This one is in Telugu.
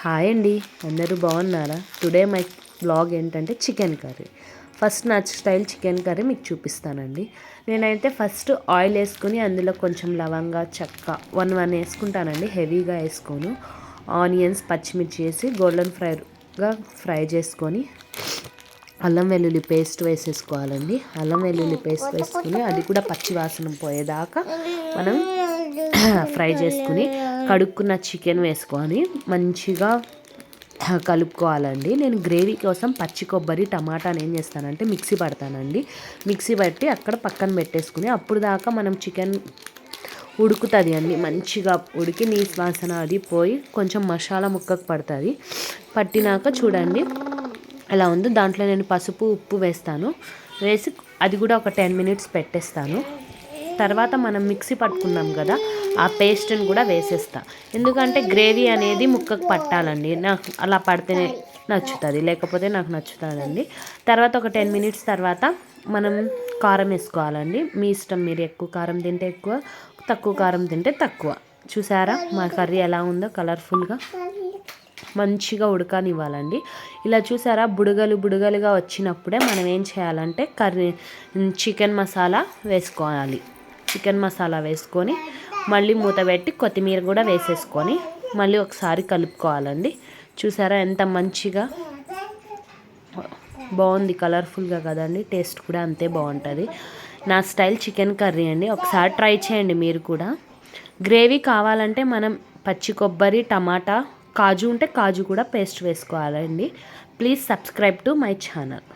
హాయ్ అండి, అందరూ బాగున్నారా? టుడే మై బ్లాగ్ ఏంటంటే చికెన్ కర్రీ. ఫస్ట్ నా స్టైల్ చికెన్ కర్రీ మీకు చూపిస్తానండి. నేనైతే ఫస్ట్ ఆయిల్ వేసుకొని అందులో కొంచెం లవంగా చెక్క వన్ వేసుకుంటానండి, హెవీగా వేసుకోను. ఆనియన్స్ పచ్చిమిర్చి వేసి గోల్డెన్ ఫ్రై చేసుకొని అల్లం వెల్లుల్లి పేస్ట్ వేసేసుకోవాలండి. అల్లం వెల్లుల్లి పేస్ట్ వేసుకుని అది కూడా పచ్చి వాసన పోయేదాకా మనం ఫ్రై చేసుకుని కడుక్కున్న చికెన్ వేసుకొని మంచిగా కలుపుకోవాలండి. నేను గ్రేవీ కోసం పచ్చి కొబ్బరి టమాటాని ఏం చేస్తానంటే మిక్సీ పడతానండి. మిక్సీ పట్టి అక్కడ పక్కన పెట్టేసుకుని అప్పుడు దాకా మనం చికెన్ ఉడుకుతుంది అండి. మంచిగా ఉడికి నీసు వాసన అది పోయి కొంచెం మసాలా ముక్కకు పడుతుంది. పట్టినాక చూడండి ఎలా ఉందో, దాంట్లో నేను పసుపు ఉప్పు వేస్తాను. వేసి అది కూడా ఒక 10 మినిట్స్ పెట్టేస్తాను. తర్వాత మనం మిక్సీ పట్టుకున్నాం కదా, ఆ పేస్ట్ని కూడా వేసేస్తా. ఎందుకంటే గ్రేవీ అనేది ముక్కకు పట్టాలండి. నాకు అలా పడితేనే నచ్చుతుంది, లేకపోతే నాకు నచ్చుతుందండి. తర్వాత ఒక 10 మినిట్స్ తర్వాత మనం కారం వేసుకోవాలండి. మీ ఇష్టం, మీరు ఎక్కువ కారం తింటే ఎక్కువ, తక్కువ కారం తింటే తక్కువ. చూసారా మా కర్రీ ఎలా ఉందో, కలర్ఫుల్గా మంచిగా ఉడకనివ్వాలండి. ఇలా చూసారా బుడగలుగా వచ్చినప్పుడే మనం ఏం చేయాలంటే చికెన్ మసాలా వేసుకోవాలి. చికెన్ మసాలా వేసుకొని మళ్ళీ మూత పెట్టి కొత్తిమీర కూడా వేసేసుకొని మళ్ళీ ఒకసారి కలుపుకోవాలండి. చూసారా ఎంత మంచిగా బాగుంది, కలర్ఫుల్గా కదండి. టేస్ట్ కూడా అంతే బాగుంటుంది. నా స్టైల్ చికెన్ కర్రీ అండి, ఒకసారి ట్రై చేయండి మీరు కూడా. గ్రేవీ కావాలంటే మనం పచ్చి కొబ్బరి టమాటా కాజు ఉంటే కాజు కూడా పేస్ట్ వేసుకోవాలండి. Please subscribe to my channel.